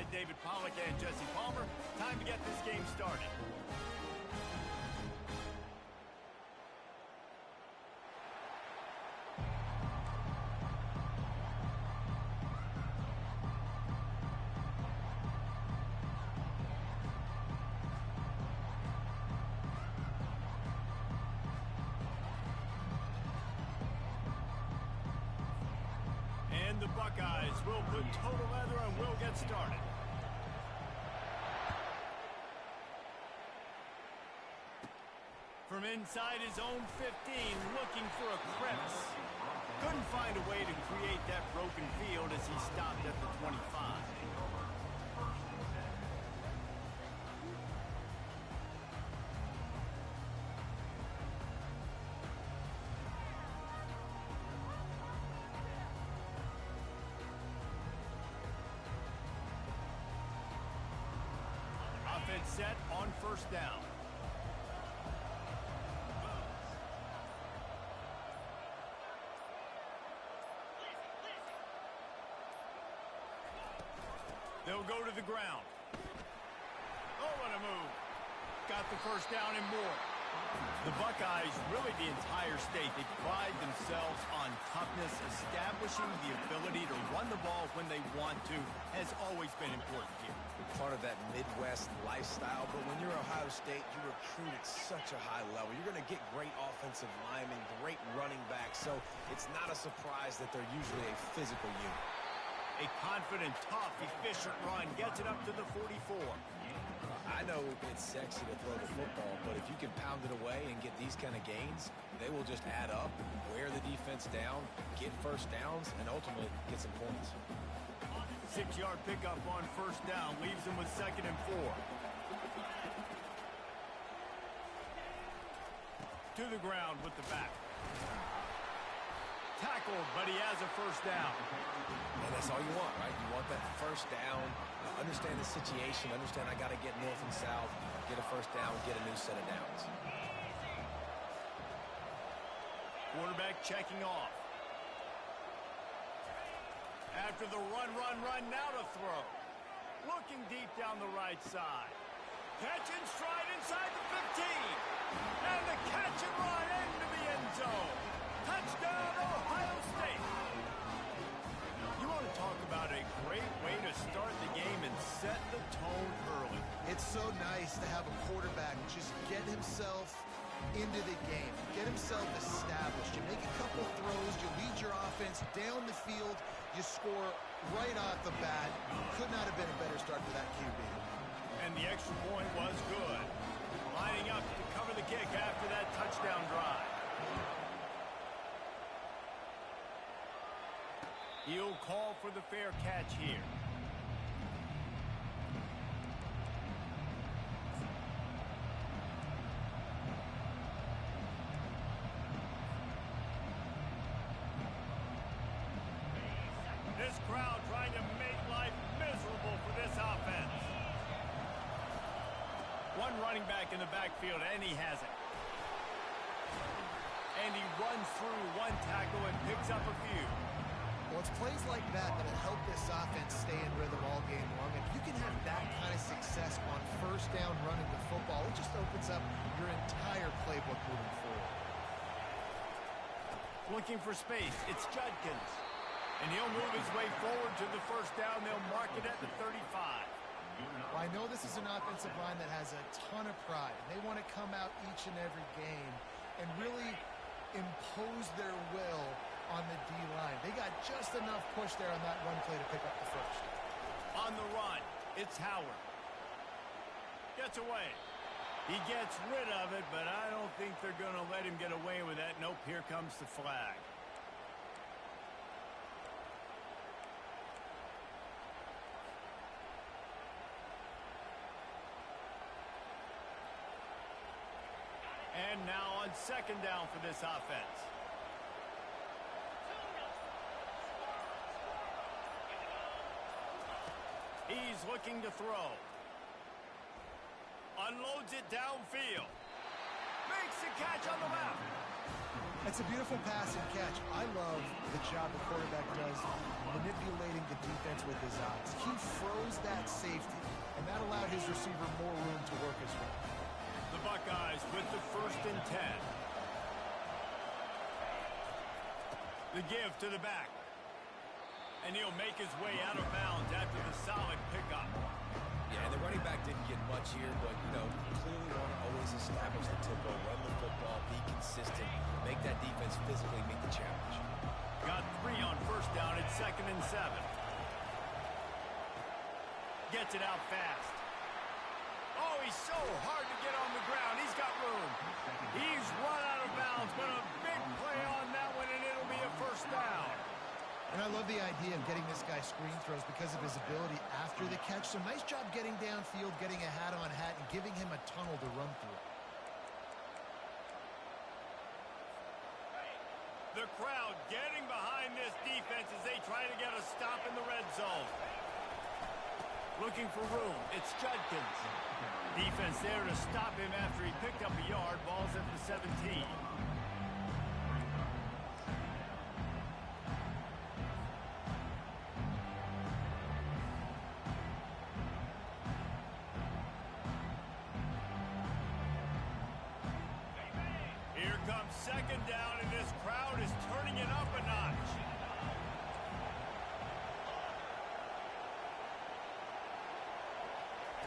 right, David Pollack and Jesse Palmer. Time to get this game started. And the Buckeyes will put total leather and will get started. From inside his own 15, looking for a crevice. Couldn't find a way to create that broken field as he stopped at the 25. Offense set on first down. They'll go to the ground. Oh, what a move. Got the first down and more. The Buckeyes, really the entire state, they pride themselves on toughness. Establishing the ability to run the ball when they want to has always been important here. Part of that Midwest lifestyle, but when you're Ohio State, you recruit at such a high level. You're going to get great offensive linemen, great running backs, so it's not a surprise that they're usually a physical unit. A confident, tough, efficient run gets it up to the 44. I know it's sexy to throw the football, but if you can pound it away and get these kind of gains, they will just add up, wear the defense down, get first downs, and ultimately get some points. 6-yard pickup on first down leaves them with 2nd and 4. To the ground with the back. Tackled, but he has a first down. And that's all you want, right? You want that first down. Understand the situation. Understand I got to get north and south, get a first down, get a new set of downs. Quarterback checking off. After the run, now to throw. Looking deep down the right side. Catch and stride inside the 15. And the catch and run into the end zone. Touchdown, Ohio State. You want to talk about a great way to start the game and set the tone early. It's so nice to have a quarterback just get himself into the game, get himself established. You make a couple throws, you lead your offense down the field, you score right off the bat. Could not have been a better start for that QB. And the extra point was good. Lining up to cover the kick after that touchdown drive. He'll call for the fair catch here. This crowd trying to make life miserable for this offense. One running back in the backfield, and he has it. And he runs through one tackle and picks up a few. Well, it's plays like that that'll help this offense stay in rhythm all game long. If you can have that kind of success on first down running the football, it just opens up your entire playbook moving forward. Looking for space, it's Judkins. And he'll move his way forward to the first down. They'll mark it at the 35. Well, I know this is an offensive line that has a ton of pride. They want to come out each and every game and really impose their will on the D-line. They got just enough push there on that run play to pick up the first. On the run, it's Howard. Gets away. He gets rid of it, but I don't think they're going to let him get away with that. Nope, here comes the flag. And now on second down for this offense. He's looking to throw. Unloads it downfield. Makes the catch on the left. That's a beautiful pass and catch. I love the job the quarterback does manipulating the defense with his eyes. He froze that safety allowed his receiver more room to work as well. The Buckeyes with the 1st and 10. The give to the back. And he'll make his way out of bounds after the solid pickup. Yeah, and the running back didn't get much here, but, clearly want to always establish the tempo, run the football, be consistent, make that defense physically meet the challenge. Got 3 on 1st down at 2nd and 7. Gets it out fast. Oh, he's so hard to get on the ground. He's got room. He's run out of bounds, but a big play on that one, and it'll be a 1st down. And I love the idea of getting this guy screen throws because of his ability after the catch. So nice job getting downfield, getting a hat-on-hat, and giving him a tunnel to run through. The crowd getting behind this defense as they try to get a stop in the red zone. Looking for room. It's Judkins. Defense there to stop him after he picked up a yard. Ball's at the 17. Here comes 2nd down, and this crowd is turning it up a notch.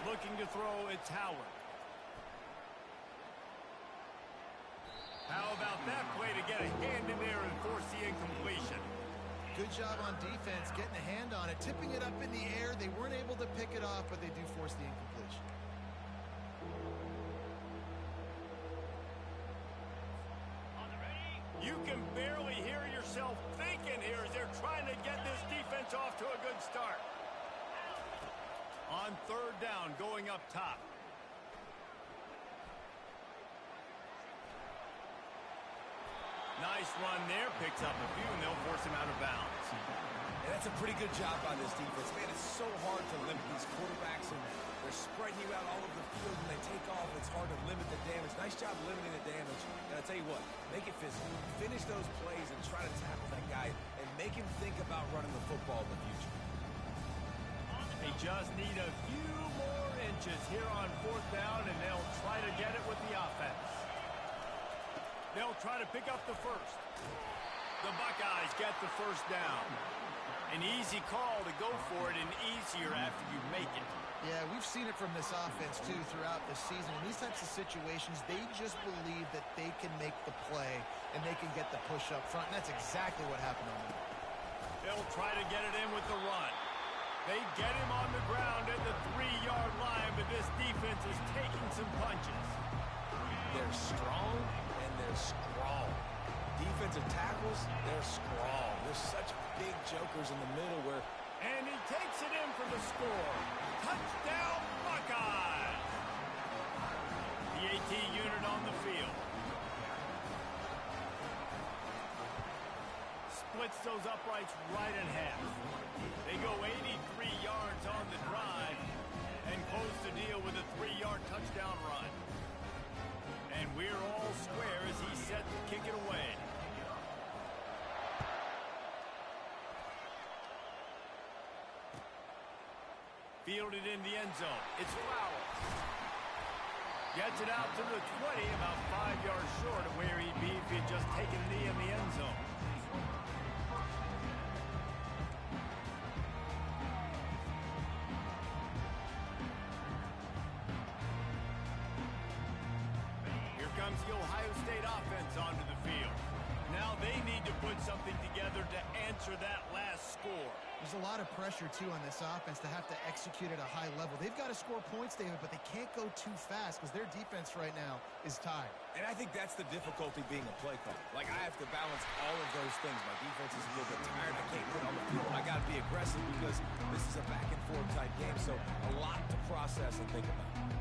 Looking to throw, it's Howard. How about that play to get a hand in there and force the incompletion? Good job on defense, getting a hand on it, tipping it up in the air. They weren't able to pick it off, but they do force the incompletion. You can barely hear yourself thinking here as they're trying to get this defense off to a good start. On 3rd down, going up top. Nice run there, picks up a few, and they'll force him out of bounds. And that's a pretty good job by this defense. Man, it's so hard to limit these quarterbacks, and they're spreading you out all over the field. When they take off, it's hard to limit the damage. Nice job limiting the damage. And I'll tell you what, make it physical. Finish those plays and try to tackle that guy and make him think about running the football in the future. They just need a few more inches here on 4th down, and they'll try to get it with the offense. They'll try to pick up the 1st. The Buckeyes get the 1st down. An easy call to go for it, and easier after you make it. Yeah, we've seen it from this offense, too, throughout the season. In these types of situations, they just believe that they can make the play and they can get the push up front, and that's exactly what happened on that. They'll try to get it in with the run. They get him on the ground at the 3-yard line, but this defense is taking some punches. They're strong and they're scrawl. Defensive tackles, they're scrawl. There's such big jokers in the middle where... And he takes it in for the score. Touchdown, Buckeyes! The AT unit on the field. Splits those uprights right in half. They go 83 yards on the drive and close the deal with a 3-yard touchdown run. And we're all square as he's set to kick it away. Fielded in the end zone. It's Flowers. Gets it out to the 20, about 5 yards short of where he'd be if he had just taken a knee in the end zone. Comes the Ohio State offense onto the field. Now they need to put something together to answer that last score. There's a lot of pressure, too, on this offense to have to execute at a high level. They've got to score points, David, but they can't go too fast because their defense right now is tired. And I think that's the difficulty being a play caller. Like, I have to balance all of those things. My defense is a little bit tired. I can't put on the field. I got to be aggressive because this is a back-and-forth type game, so a lot to process and think about.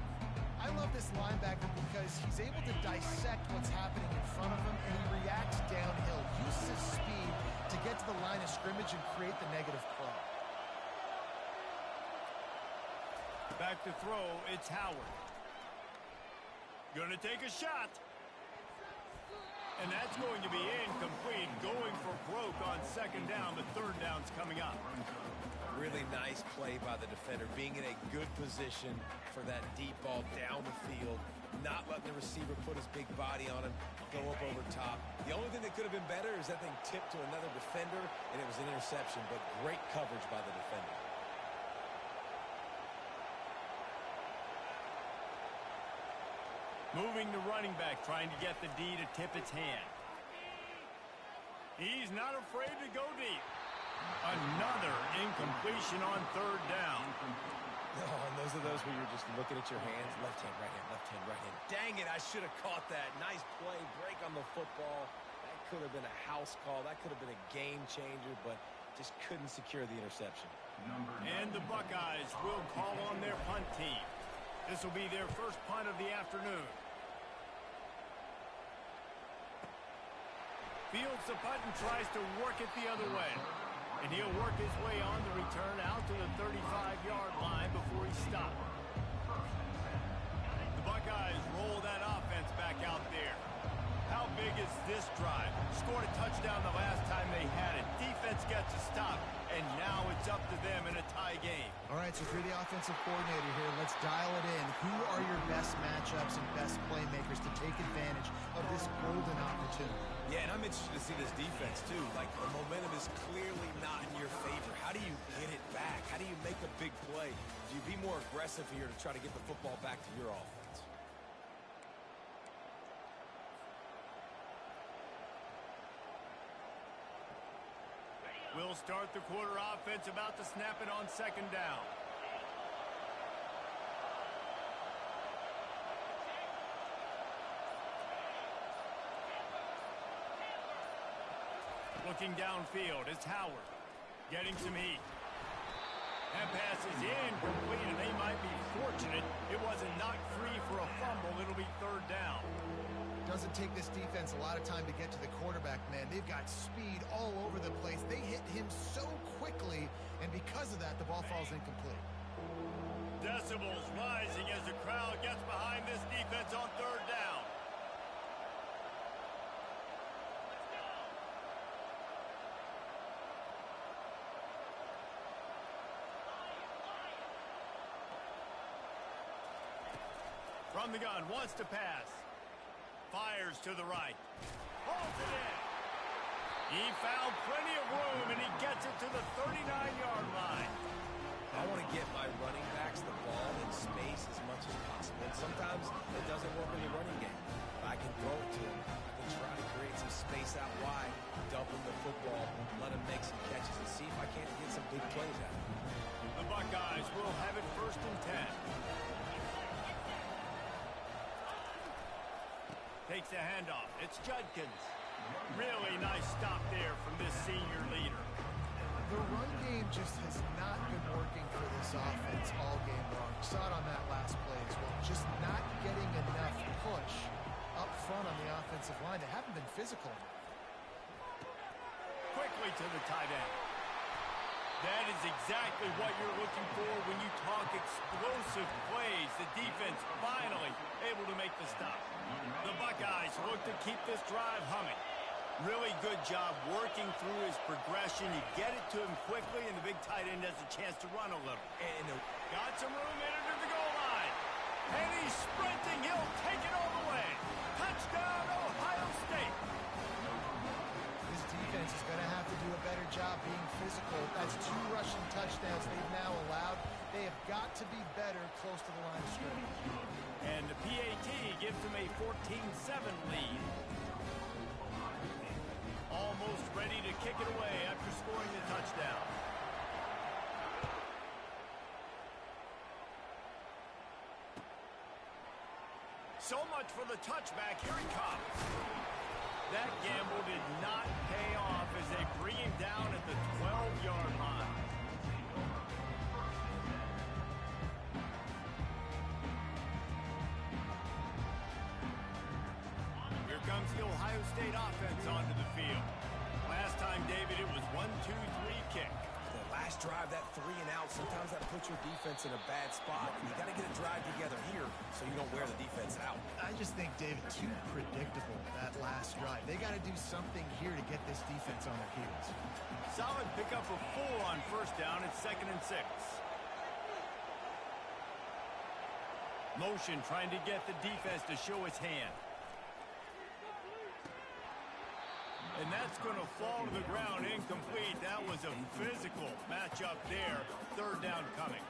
I love this linebacker because he's able to dissect what's happening in front of him, and he reacts downhill, uses his speed to get to the line of scrimmage and create the negative play. Back to throw, it's Howard. Gonna take a shot. And that's going to be incomplete, going for broke on second down. The third down's coming up. Really nice play by the defender, being in a good position for that deep ball down the field, not letting the receiver put his big body on him, go up over top. The only thing that could have been better is that thing tipped to another defender, and it was an interception, but great coverage by the defender. Moving the running back, trying to get the D to tip its hand. He's not afraid to go deep. Another incompletion on third down. Oh, and those are those where you're just looking at your hands. Left hand, right hand, left hand, right hand. Dang it, I should have caught that. Nice play, break on the football. That could have been a house call. That could have been a game changer, but just couldn't secure the interception. And the Buckeyes will call on their punt team. This will be their first punt of the afternoon. Fields the punt and tries to work it the other way. And he'll work his way on the return out to the 35-yard line before he stopped. The Buckeyes roll that offense back out there. How big is this drive? Scored a touchdown the last time they had it. Defense gets a stop, and now it's up to them in a tie game. All right, so if you're the offensive coordinator here, let's dial it in. Who are your best matchups and best playmakers to take advantage of this golden opportunity? Yeah, and I'm interested to see this defense, too. Like, the momentum is clearly not in your favor. How do you get it back? How do you make a big play? Do you be more aggressive here to try to get the football back to your offense? We'll start the quarter offense, about to snap it on second down. Looking downfield, it's Howard. Getting some heat. That pass is incomplete, and they might be fortunate it wasn't knocked free for a fumble. It'll be third down. Doesn't take this defense a lot of time to get to the quarterback, man. They've got speed all over the place. They hit him so quickly, and because of that, the ball falls incomplete. Decibels rising as the crowd gets behind this defense on third down. From the gun, wants to pass. Fires to the right. Holds it in. He found plenty of room, and he gets it to the 39-yard line. I want to get my running backs the ball in space as much as possible. And sometimes it doesn't work in the running game. But I can throw it to him. I can try to create some space out wide, dump him the football, let him make some catches, and see if I can't get some big plays out of him. The Buckeyes will have it 1st and 10. Takes the handoff. It's Judkins. Really nice stop there from this senior leader. The run game just has not been working for this offense all game long. We saw it on that last play as well. Just not getting enough push up front on the offensive line. They haven't been physical enough. Quickly to the tight end. That is exactly what you're looking for when you talk explosive plays. The defense finally able to make the stop. The Buckeyes look to keep this drive humming. Really good job working through his progression. You get it to him quickly, and the big tight end has a chance to run a little. And got some room in it to the goal line. And he's sprinting. He'll take it all the way. Touchdown, Ohio State. This defense is going to have to do a better job being physical. That's 2 rushing touchdowns they've now allowed. They have got to be better close to the line of scrimmage. And the PAT gives them a 14-7 lead. Almost ready to kick it away after scoring the touchdown. So much for the touchback. Here he comes. That gamble did not pay off as they bring him down at the 12-yard line. Here comes the Ohio State offense onto the field. Last time, David, it was 1-2-3 kick. The last drive, that 3-and-out sometimes that puts your defense in a bad spot, and you got to get a drive together here so you don't wear the defense out. I just think, David, too predictable that last drive. They got to do something here to get this defense on their heels. Solid pickup of 4 on first down. It's 2nd and 6. Motion trying to get the defense to show its hand. And that's going to fall to the ground incomplete. That was a physical matchup there. 3rd down coming.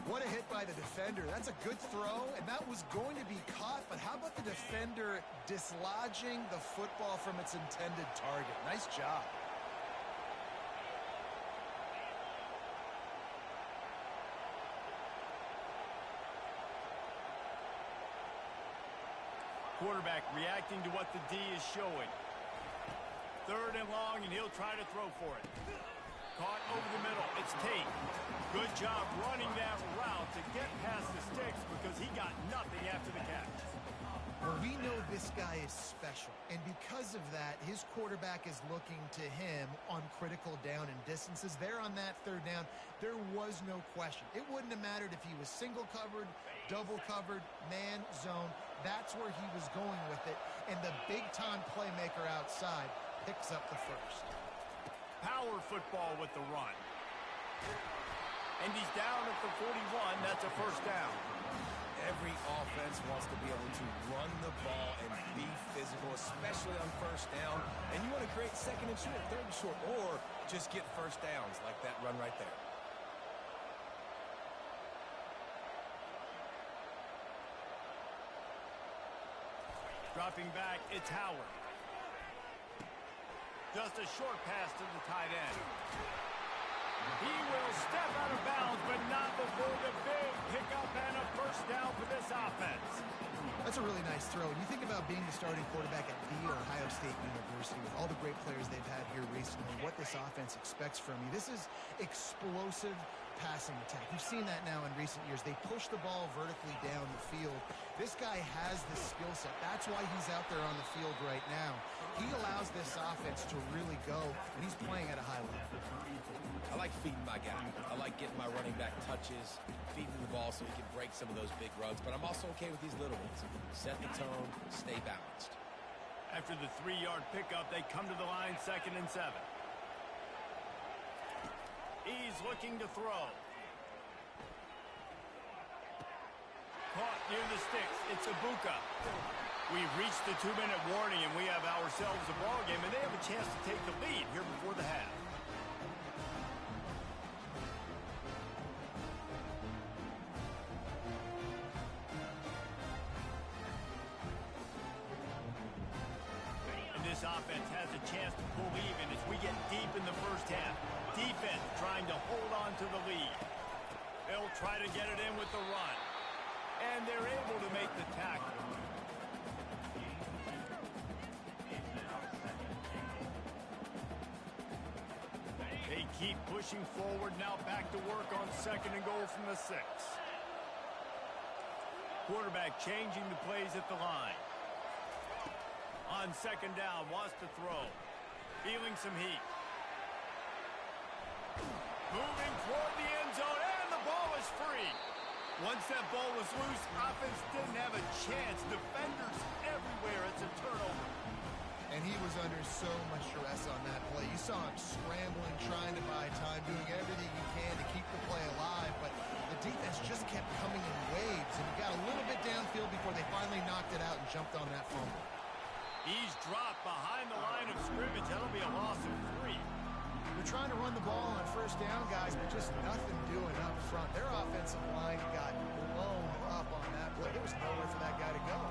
What a hit by the defender. That's a good throw, and that was going to be caught. But how about the defender dislodging the football from its intended target? Nice job. Quarterback reacting to what the D is showing. 3rd and long, and he'll try to throw for it. Caught over the middle. It's Tate. Good job running that route to get past the sticks because he got nothing after the catch. Well, we know this guy is special, and because of that, his quarterback is looking to him on critical down and distances. There on that 3rd down, there was no question. It wouldn't have mattered if he was single covered, double covered, man, zone. That's where he was going with it, and the big-time playmaker outside picks up the first. Power football with the run. And he's down at the 41. That's a 1st down. Every offense wants to be able to run the ball and be physical, especially on 1st down. And you want to create 2nd and short, 3rd and short, or just get 1st downs like that run right there. Dropping back, it's Howard. Just a short pass to the tight end. He will step out of bounds, but not before the big pickup and a 1st down for this offense. That's a really nice throw. And you think about being the starting quarterback at The Ohio State University with all the great players they've had here recently, what this offense expects from you. This is explosive passing attack. You've seen that now in recent years. They push the ball vertically down the field. This guy has the skill set. That's why he's out there on the field right now. He allows this offense to really go, and he's playing at a high level. I like feeding my guy. I like getting my running back touches, feeding the ball so he can break some of those big runs. But I'm also okay with these little ones. Set the tone, stay balanced. After the 3-yard pickup, they come to the line 2nd and 7. He's looking to throw. Caught near the sticks. It's Ibuka. We've reached the 2-minute warning, and we have ourselves a ball game, and they have a chance to take the lead here before the half. And this offense has a chance to pull even as we get deep in the 1st half. Defense trying to hold on to the lead. They'll try to get it in with the run. And they're able to make the tackle. They keep pushing forward, now back to work on 2nd and goal from the 6. Quarterback changing the plays at the line. On 2nd down, wants to throw. Feeling some heat. Moving toward the end zone, and the ball is free. Once that ball was loose, offense didn't have a chance. Defenders everywhere. It's a turnover. And he was under so much stress on that play. You saw him scrambling, trying to buy time, doing everything he can to keep the play alive. But the defense just kept coming in waves, and he got a little bit downfield before they finally knocked it out and jumped on that fumble. He's dropped behind the line of scrimmage. That'll be a loss of 3. They're trying to run the ball on 1st down, guys, but just nothing doing up front. Their offensive line got blown up on that play. There was nowhere for that guy to go.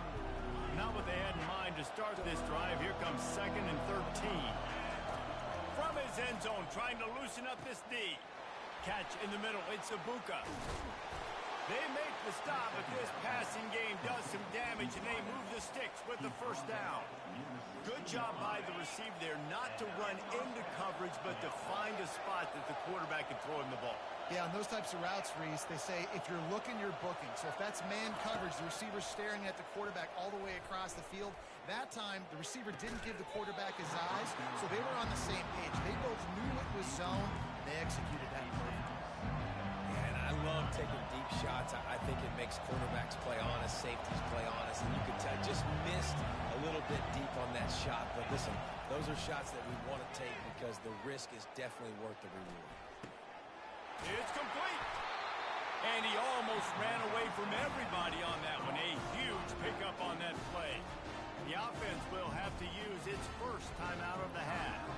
Not what they had in mind to start this drive. Here comes 2nd and 13. From his end zone, trying to loosen up this D. Catch in the middle. It's Ibuka. They make the stop, but this passing game does some damage, and they move the sticks with the 1st down. Good job by the receiver there, not to run into coverage, but to find a spot that the quarterback can throw him the ball. Yeah, on those types of routes, Reese, they say if you're looking, you're booking. So if that's man coverage, the receiver's staring at the quarterback all the way across the field. That time, the receiver didn't give the quarterback his eyes, so they were on the same page. They both knew it was zone, and they executed that perfectly. makes cornerbacks play honest, safeties play honest, and you can tell just missed a little bit deep on that shot. But listen, those are shots that we want to take because the risk is definitely worth the reward. It's complete. And he almost ran away from everybody on that one. A huge pickup on that play. The offense will have to use its first timeout of the half.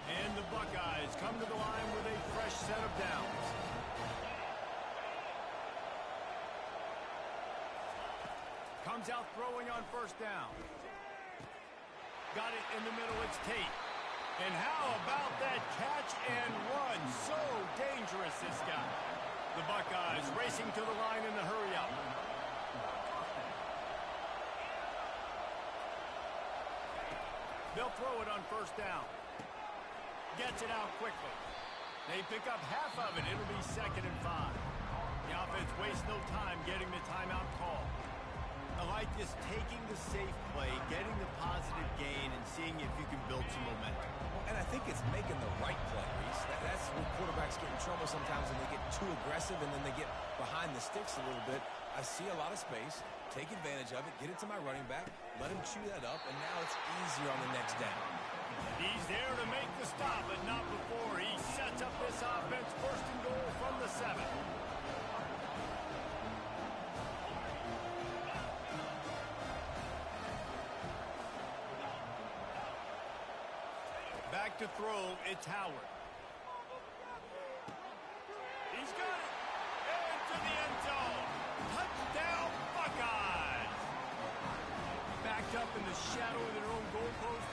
And the Buckeyes come to the line with a fresh set of downs. Comes out throwing on first down. Got it in the middle, it's Tate. And how about that catch and run? So dangerous, this guy. The Buckeyes racing to the line in the hurry-up. They'll throw it on first down. Gets it out quickly. They pick up half of it. It'll be 2nd and 5. The offense wastes no time getting the timeout call. I like this, taking the safe play, getting the positive gain, and seeing if you can build some momentum. And I think it's making the right play, Reese. That's where quarterbacks get in trouble sometimes when they get too aggressive and then they get behind the sticks a little bit. I see a lot of space, take advantage of it, get it to my running back, let him chew that up, and now it's easier on the next down. He's there to make the stop, but not before. He sets up this offense, 1st and goal from the 7. Back to throw, it's Howard. He's got it. Into the end zone. Touchdown, Buckeyes. Backed up in the shadow of their own goalpost,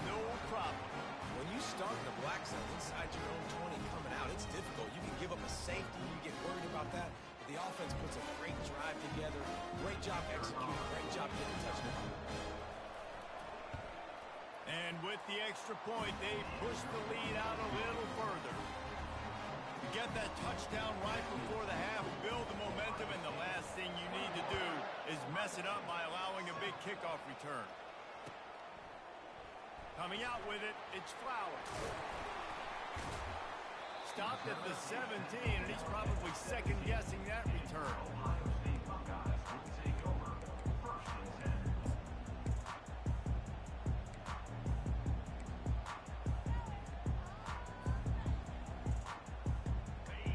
no problem. When you start in the black zone inside your own 20 coming out, it's difficult. You can give up a safety, you get worried about that. But the offense puts a great drive together. Great job executing, great job getting a touchdown. And with the extra point, they push the lead out a little further. You get that touchdown right before the half, build the momentum, and the last thing you need to do is mess it up by allowing a big kickoff return. Coming out with it, it's Flowers. Stopped at the 17, and he's probably second-guessing that return.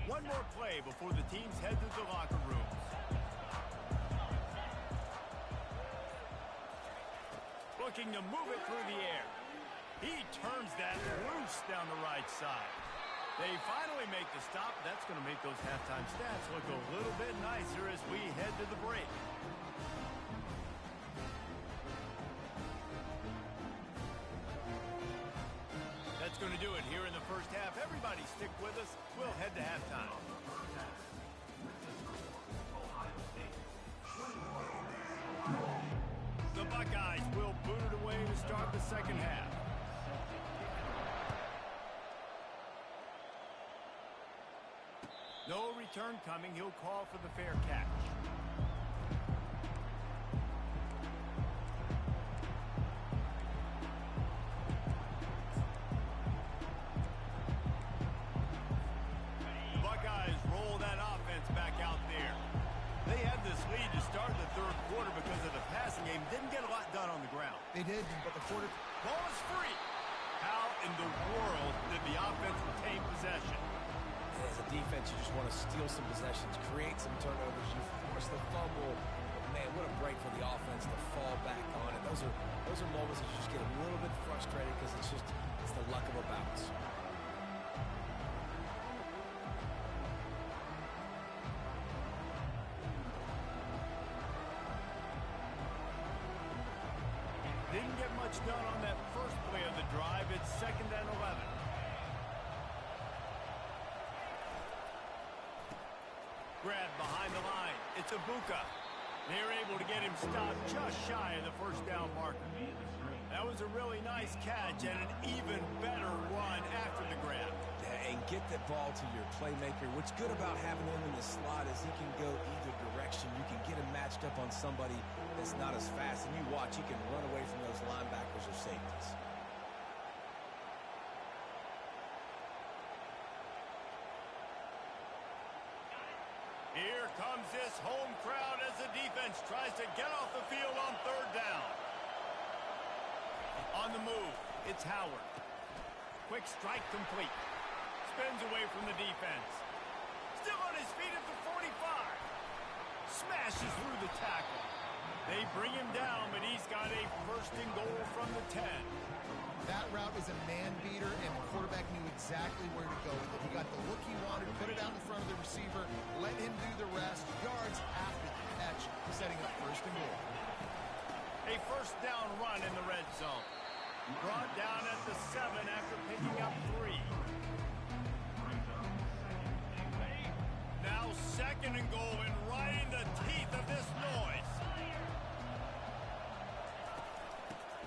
One more play before the teams head to the locker rooms. Looking to move it through the air. He turns that loose down the right side. They finally make the stop. That's going to make those halftime stats look a little bit nicer as we head to the break. That's going to do it here in the first half. Everybody stick with us. We'll head to halftime. The Buckeyes will boot it away to start the second half. No return coming. He'll call for the fair catch. Buckeyes roll that offense back out there. They had this lead to start the third quarter because of the passing game. Didn't get a lot done on the ground. They did, but the quarter... Ball is free. How in the world did the offense retain possession? As a defense, you just want to steal some possessions, create some turnovers, you force the fumble. But man, what a break for the offense to fall back on it. Those are moments that you just get a little bit frustrated because it's the luck of a bounce. Didn't get much done on that first play of the drive. It's 2nd and 11. Grab behind the line. It's Ibuka. They're able to get him stopped just shy of the first down marker. That was a really nice catch and an even better run after the grab. Yeah, and get that ball to your playmaker. What's good about having him in the slot is he can go either direction. You can get him matched up on somebody that's not as fast, and you watch, he can run away from those linebackers or safeties. Here comes this home crowd as the defense tries to get off the field on third down. On the move, it's Howard. Quick strike complete. Spins away from the defense. Still on his feet at the 45. Smashes through the tackle. They bring him down, but he's got a first and goal from the 10. That route was a man beater, and the quarterback knew exactly where to go with it. He got the look he wanted, put it out in front of the receiver, let him do the rest, yards after the catch, setting up first and goal. A first down run in the red zone. Brought down at the 7 after picking up 3. Now second and goal and right in the teeth of this noise.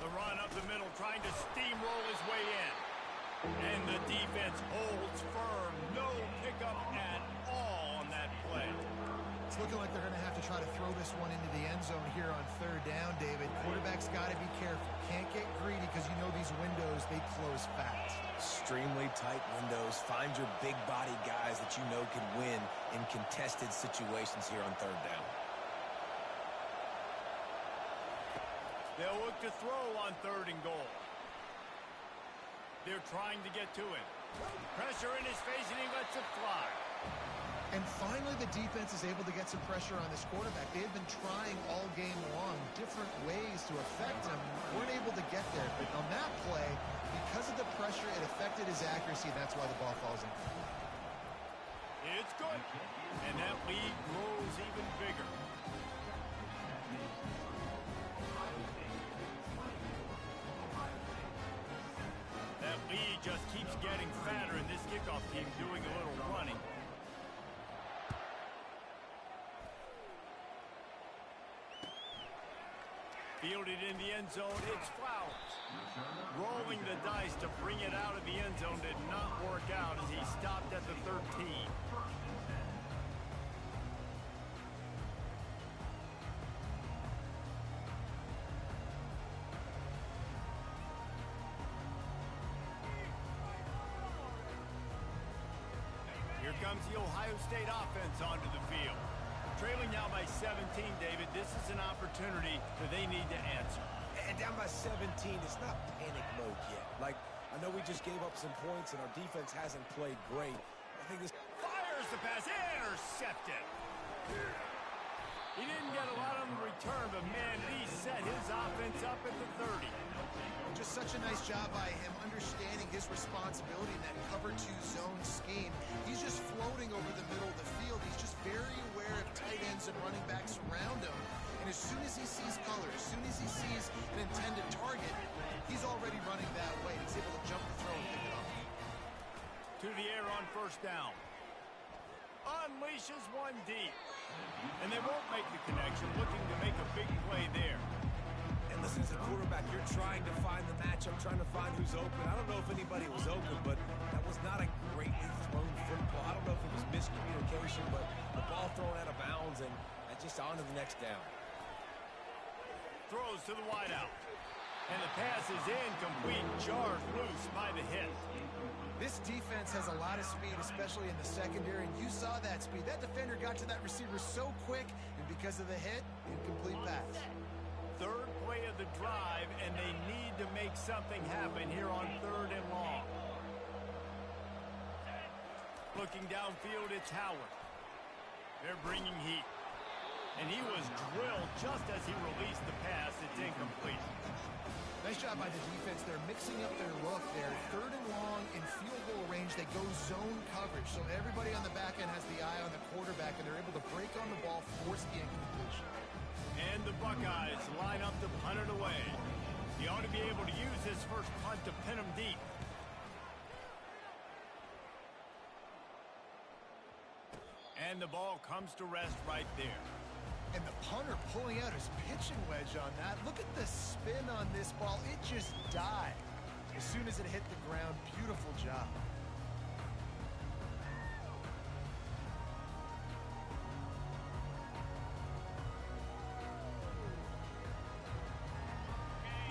The run up the middle trying to steamroll his way in. And the defense holds firm. No pickup at all on that play. It's looking like they're going to have to try to throw this one into the end zone here on third down, David. Quarterback's got to be careful. Can't get greedy because you know these windows, they close fast. Extremely tight windows. Find your big body guys that you know can win in contested situations here on third down. They'll look to throw on third and goal. They're trying to get to him. Pressure in his face, and he lets it fly. And finally, the defense is able to get some pressure on this quarterback. They've been trying all game long different ways to affect him. Weren't able to get there. But on that play, because of the pressure, it affected his accuracy. That's why the ball falls in. It's good. And that lead grows even bigger. That lead just keeps getting fatter, and this kickoff team doing a little running. Fielded in the end zone, it's Flowers. Rolling the dice to bring it out of the end zone did not work out as he stopped at the 13. Here comes the Ohio State offense onto the field. Trailing now by 17, David. This is an opportunity that they need to answer. And down by 17, it's not panic mode yet. Like, I know we just gave up some points and our defense hasn't played great. I think this... Fires the pass, intercepted. He didn't get a lot on the return, but man, he set his offense up at the 30. Just such a nice job by him understanding his responsibility in that cover 2 zone scheme. He's just floating over the middle of the field. He's just very aware of tight ends and running backs around him. And as soon as he sees color, as soon as he sees an intended target, he's already running that way. He's able to jump the throw and pick it off. To the air on first down. Unleashes one deep. And they won't make the connection, looking to make a big play there. And listen, as a quarterback, you're trying to find the matchup, trying to find who's open. I don't know if anybody was open, but that was not a greatly thrown football. I don't know if it was miscommunication, but the ball thrown out of bounds and just on to the next down. Throws to the wideout. And the pass is incomplete, jarred loose by the hit. This defense has a lot of speed, especially in the secondary, and you saw that speed. That defender got to that receiver so quick, and because of the hit, incomplete pass. Third play of the drive, and they need to make something happen here on third and long. Looking downfield, it's Howard. They're bringing heat. And he was drilled just as he released the pass. It's incomplete. Nice job by the defense. They're mixing up their look there. Third and long in field goal range. They go zone coverage. So everybody on the back end has the eye on the quarterback, and they're able to break on the ball, force the incompletion. And the Buckeyes line up to punt it away. He ought to be able to use his first punt to pin him deep. And the ball comes to rest right there. And the punter pulling out his pitching wedge on that. Look at the spin on this ball. It just died as soon as it hit the ground. Beautiful job.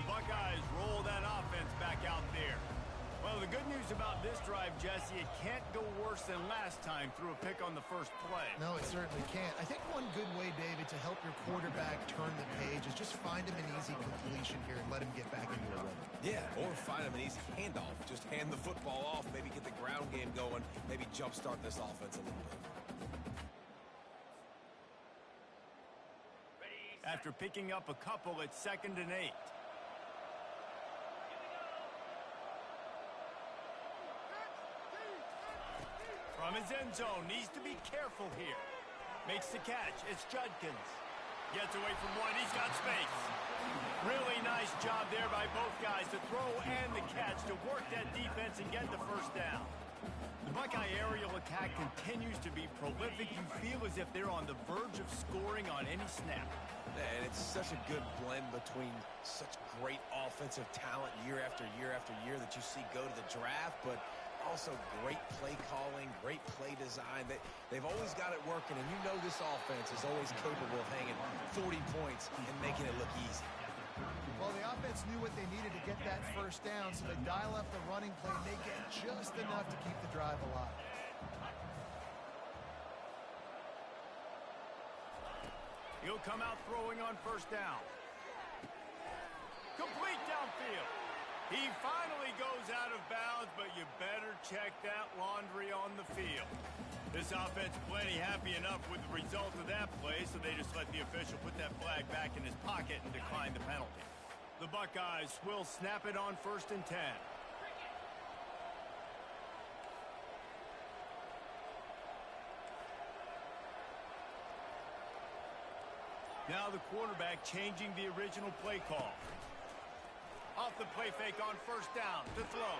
Buckeyes roll that offense back out there. Well, the good news about this drive, Jesse, it can't go worse than last time through a pick on the first play. No, it certainly can't. I think one good way, David, to help your quarterback turn the page is just find him an easy completion here and let him get back into a rhythm. Yeah, or find him an easy handoff. Just hand the football off, maybe get the ground game going, maybe jumpstart this offense a little bit. After picking up a couple, it's 2nd and 8. From his end zone, needs to be careful here. Makes the catch. It's Judkins. Gets away from one. He's got space. Really nice job there by both guys to throw and the catch to work that defense and get the first down. The Buckeye aerial attack continues to be prolific. You feel as if they're on the verge of scoring on any snap. And it's such a good blend between such great offensive talent year after year after year that you see go to the draft, but also great play calling, great play design. They've always got it working, and you know this offense is always capable of hanging 40 points and making it look easy. Well, the offense knew what they needed to get that first down, so they dial up the running play, and they get just enough to keep the drive alive. He'll come out throwing on first down. Complete downfield. He finally goes out of bounds, but you better check that laundry on the field. This offense plenty happy enough with the result of that play, so they just let the official put that flag back in his pocket and decline the penalty. The Buckeyes will snap it on 1st and 10. Now the quarterback changing the original play call. Off the play fake on first down to throw.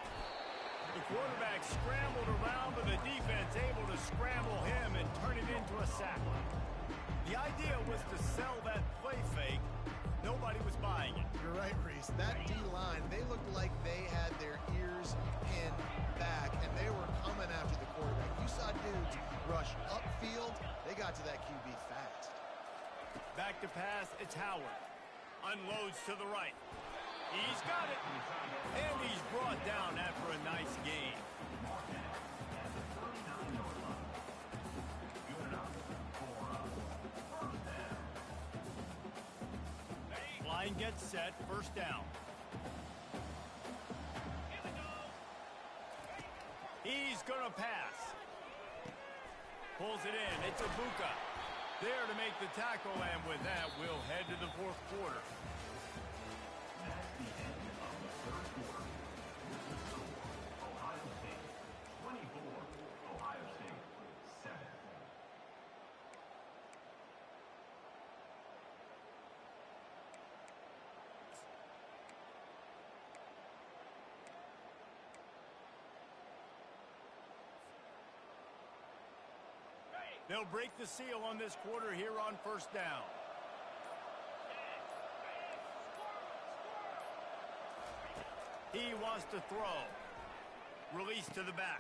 The quarterback scrambled around, but the defense able to scramble him and turn it into a sack. The idea was to sell that play fake. Nobody was buying it. You're right, Reese. That D-line, they looked like they had their ears pinned back, and they were coming after the quarterback. You saw dudes rush upfield. They got to that QB fast. Back to pass, it's Howard. Unloads to the right. He's got it. And he's brought down after a nice game. Line gets set, first down. He's gonna pass. Pulls it in, it's Ibuka. There to make the tackle, and with that, we'll head to the fourth quarter. They'll break the seal on this quarter here on first down. He wants to throw. Release to the back.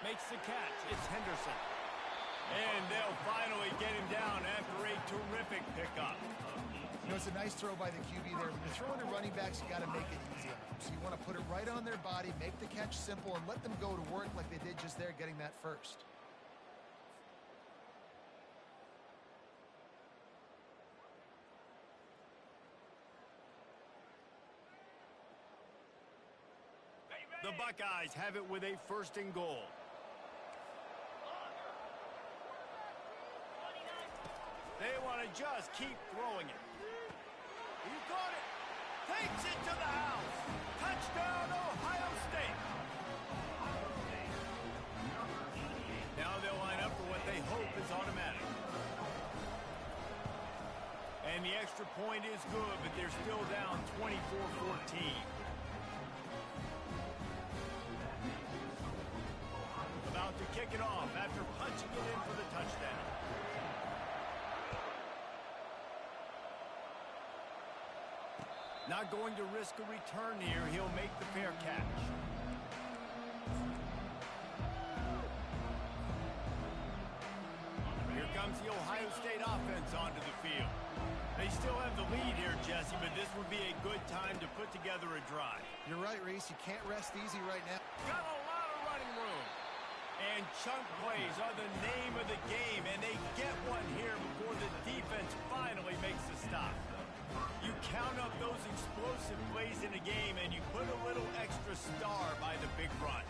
Makes the catch. It's Henderson. And they'll finally get him down after a terrific pickup. You know, it's a nice throw by the QB there. When you're throwing to running backs, you got to make it easy on them. So you want to put it right on their body, make the catch simple, and let them go to work like they did just there, getting that first. The Buckeyes have it with a 1st and goal. They want to just keep throwing it. He got it. Takes it to the house. Touchdown, Ohio State. Now they'll line up for what they hope is automatic. And the extra point is good, but they're still down 24-14. About to kick it off after punching it in for the touchdown. Not going to risk a return here. He'll make the fair catch. Here comes the Ohio State offense onto the field. They still have the lead here, Jesse, but this would be a good time to put together a drive. You're right, Reese. You can't rest easy right now. Got a lot of running room. And chunk plays are the name of the game, and they get one here before the defense finally makes the stop. You count up those explosive plays in a game, and you put a little extra star by the big run.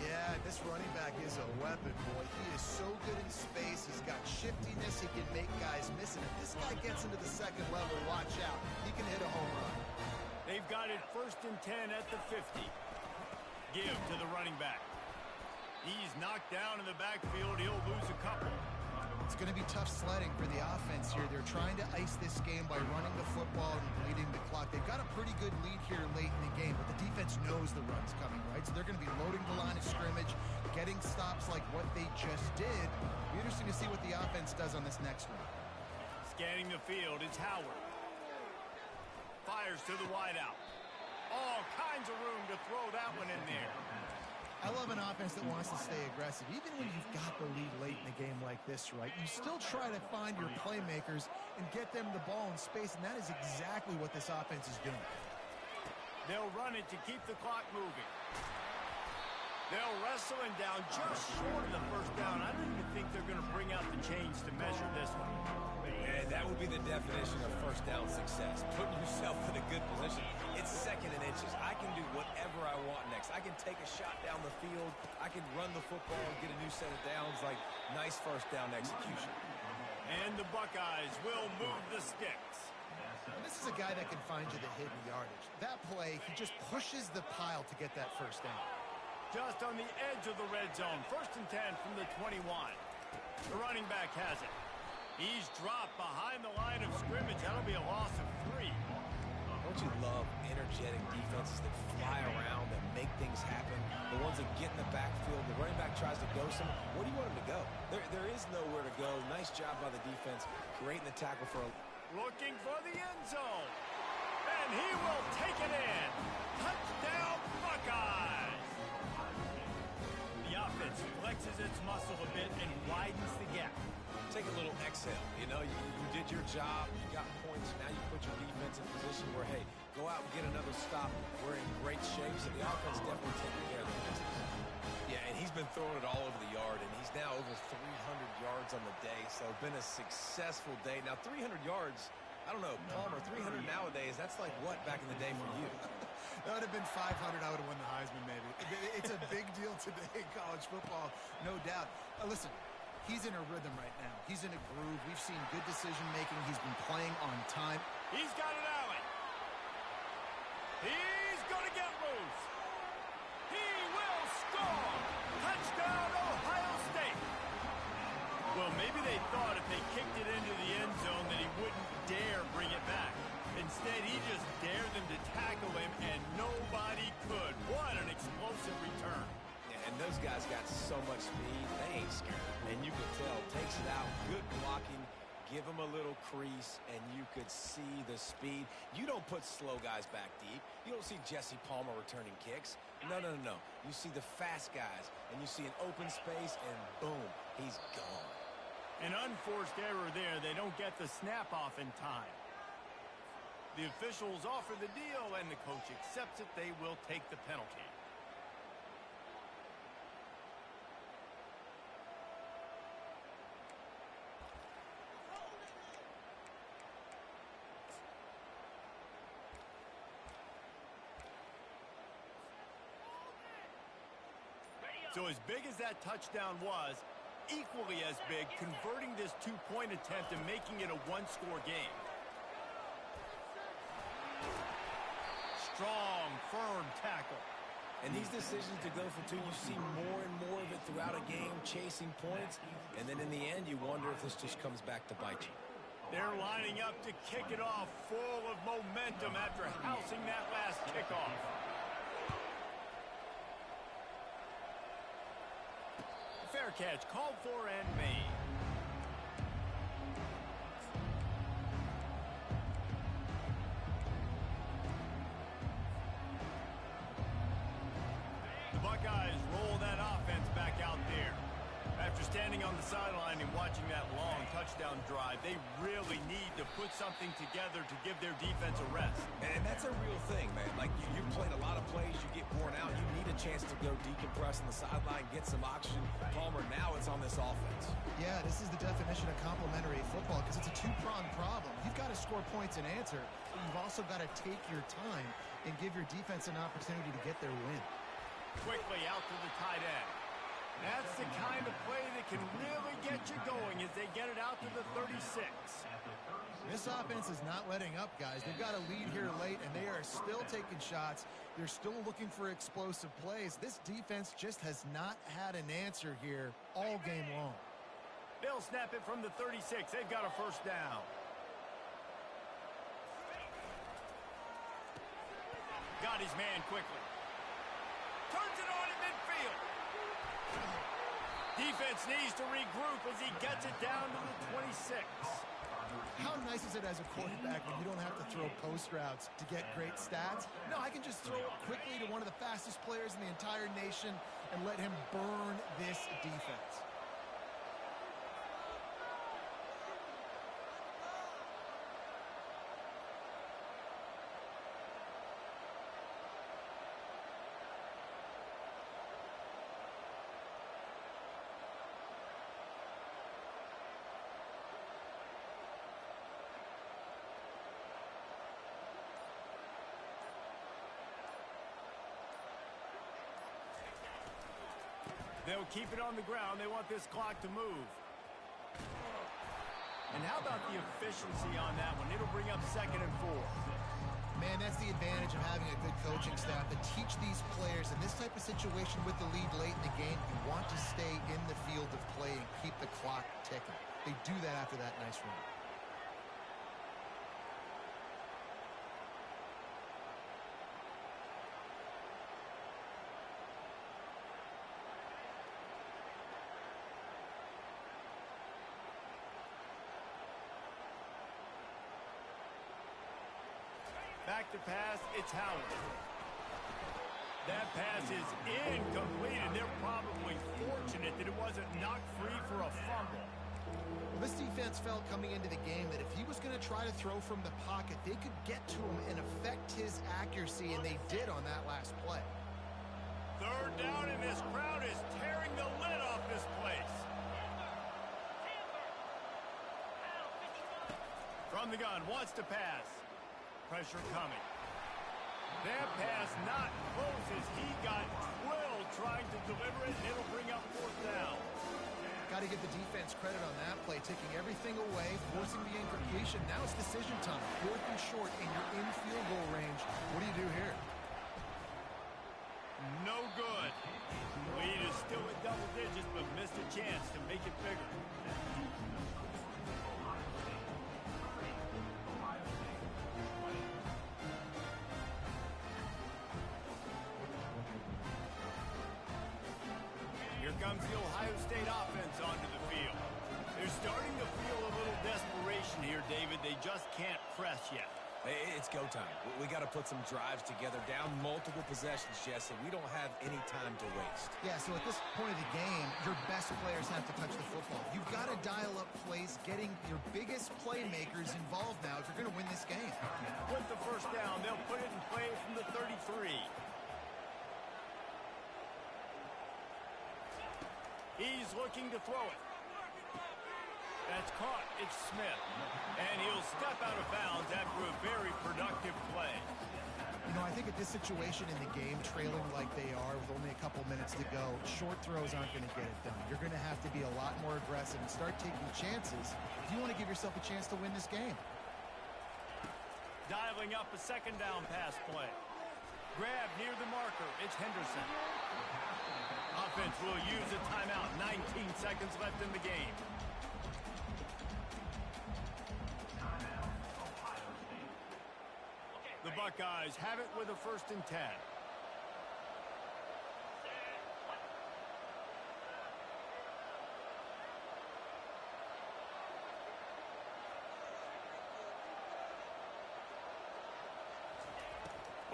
Yeah, this running back is a weapon, boy. He is so good in space. He's got shiftiness. He can make guys miss. And if this guy gets into the second level, watch out. He can hit a home run. They've got it 1st and 10 at the 50. Give to the running back. He's knocked down in the backfield. He'll lose a couple. It's going to be tough sledding for the offense here. They're trying to ice this game by running the football and bleeding the clock. They've got a pretty good lead here late in the game, but the defense knows the run's coming, right? So they're going to be loading the line of scrimmage, getting stops like what they just did. It'll be interesting to see what the offense does on this next one. Scanning the field is Howard. Fires to the wideout. All kinds of room to throw that one in there. I love an offense that wants to stay aggressive. Even when you've got the lead late in a game like this, right, you still try to find your playmakers and get them the ball in space, and that is exactly what this offense is doing. They'll run it to keep the clock moving. They'll wrestle him down just short of the 1st down. I don't even think they're going to bring out the chains to measure this one. And that would be the definition of 1st down success. Putting yourself in a good position. It's 2nd and inches. I can do whatever I want next. I can take a shot down the field. I can run the football and get a new set of downs. Like, nice 1st down execution. And the Buckeyes will move the sticks. And this is a guy that can find you the hidden yardage. That play, he just pushes the pile to get that 1st down. Just on the edge of the red zone. 1st and 10 from the 21. The running back has it. He's dropped behind the line of scrimmage. That'll be a loss of 3. Don't you love energetic defenses that fly around and make things happen? The ones that get in the backfield, the running back tries to go somewhere. Where do you want him to go? There is nowhere to go. Nice job by the defense, creating the tackle for a... Looking for the end zone. And he will take it in. Touchdown, Buckeyes. The offense flexes its muscle a bit and widens the gap. Take a little exhale. You know, you did your job. You got points. Now you put your defense in a position where, hey, go out and get another stop. We're in great shape. So the offense definitely taking care of the business. Yeah, and he's been throwing it all over the yard, and he's now over 300 yards on the day. So been a successful day. Now, 300 yards, I don't know, Palmer, 300 nowadays, that's like what back in the day for you? That would have been 500. I would have won the Heisman, maybe. It's a big deal today in college football, no doubt. Listen. He's in a rhythm right now. He's in a groove. We've seen good decision-making. He's been playing on time. He's got it, Allen. He's going to get loose. He will score. Touchdown, Ohio State. Well, maybe they thought if they kicked it into the end zone that he wouldn't dare bring it back. Instead, he just dared them to tackle him, and nobody could. What an explosive return. And those guys got so much speed, they ain't scared. And you could tell, takes it out, good blocking, give him a little crease, and you could see the speed. You don't put slow guys back deep. You don't see Jesse Palmer returning kicks. No. You see the fast guys, and you see an open space, and boom, he's gone. An unforced error there. They don't get the snap off in time. The officials offer the deal, and the coach accepts it. They will take the penalty. So as big as that touchdown was, equally as big, converting this two-point attempt and making it a one-score game. Strong, firm tackle. And these decisions to go for 2, you see more and more of it throughout a game, chasing points. And then in the end, you wonder if this just comes back to bite you. They're lining up to kick it off, full of momentum after housing that last kickoff. Fair catch called for and made. After standing on the sideline and watching that long touchdown drive, they really need to put something together to give their defense a rest. And that's a real thing, man. Like, you've played a lot of plays, you get worn out, you need a chance to go decompress on the sideline, get some oxygen. Palmer, now it's on this offense. Yeah, this is the definition of complementary football because it's a two-pronged problem. You've got to score points and answer, but you've also got to take your time and give your defense an opportunity to get their win. Quickly out to the tight end. That's the kind of play that can really get you going as they get it out to the 36. This offense is not letting up, guys. They've got a lead here late, and they are still taking shots. They're still looking for explosive plays. This defense just has not had an answer here all game long. They'll snap it from the 36. They've got a first down. Got his man quickly. Turns it on in midfield. Defense needs to regroup as he gets it down to the 26. How nice is it as a quarterback when you don't have to throw post routes to get great stats? No, I can just throw it quickly to one of the fastest players in the entire nation and let him burn this defense. They'll keep it on the ground. They want this clock to move. And how about the efficiency on that one? It'll bring up 2nd and 4. Man, that's the advantage of having a good coaching staff to teach these players in this type of situation with the lead late in the game. You want to stay in the field of play and keep the clock ticking. They do that after that nice run. Back to pass, it's Howard. That pass is incomplete, and they're probably fortunate that it wasn't knocked free for a fumble. Well, this defense felt coming into the game that if he was going to try to throw from the pocket, they could get to him and affect his accuracy, and they did on that last play. 3rd down, and this crowd is tearing the lid off this place. From the gun, wants to pass. Pressure coming. That pass not close as he got twirled trying to deliver it, and it'll bring up 4th down. Got to give the defense credit on that play, taking everything away, forcing the incompletion. Now it's decision time. 4th and short, and you're in field goal range. What do you do here? No good. Lead is still at double digits, but missed a chance to make it bigger. Comes the Ohio State offense onto the field. They're starting to feel a little desperation here, David. They just can't press yet. It's go time. We got to put some drives together, down multiple possessions, Jesse. We don't have any time to waste. Yeah, so at this point of the game, your best players have to touch the football. You've got to dial up plays, getting your biggest playmakers involved now if you're going to win this game. With the first down, they'll put it in play from the 33. He's looking to throw it. That's caught. It's Smith. And he'll step out of bounds after a very productive play. You know, I think at this situation in the game, trailing like they are with only a couple minutes to go, short throws aren't going to get it done. You're going to have to be a lot more aggressive and start taking chances if you want to give yourself a chance to win this game. Dialing up a 2nd down pass play. Grab near the marker. It's Henderson. Offense will use a timeout. 19 seconds left in the game. The Buckeyes have it with a 1st and 10.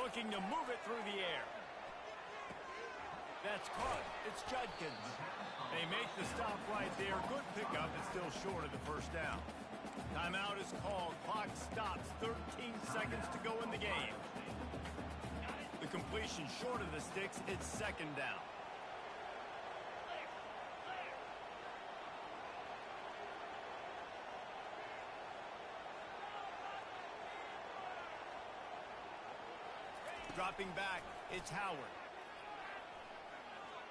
Looking to move it through the air. That's caught. It's Judkins. They make the stop right there. Good pickup, but still short of the first down. Timeout is called. Clock stops. 13 seconds to go in the game. The completion short of the sticks. It's second down. Dropping back, it's Howard.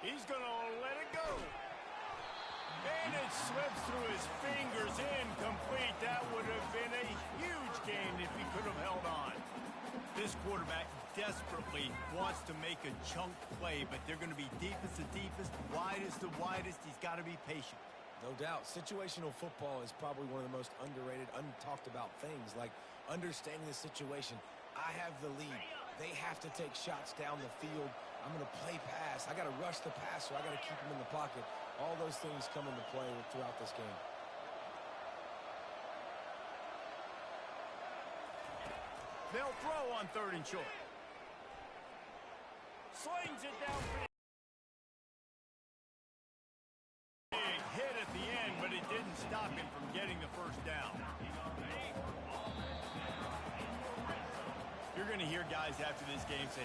He's going to let it go. And it slips through his fingers, incomplete. That would have been a huge gain if he could have held on. This quarterback desperately wants to make a chunk play, but they're going to be deepest to deepest, widest to widest. He's got to be patient. No doubt. Situational football is probably one of the most underrated, untalked about things, like understanding the situation. I have the lead. They have to take shots down the field. I'm going to play pass. I got to rush the passer. I got to keep him in the pocket. All those things come into play throughout this game. They'll throw on 3rd and short. Slings it down. Big hit at the end, but it didn't stop him from getting the first down. You're going to hear guys after this game say,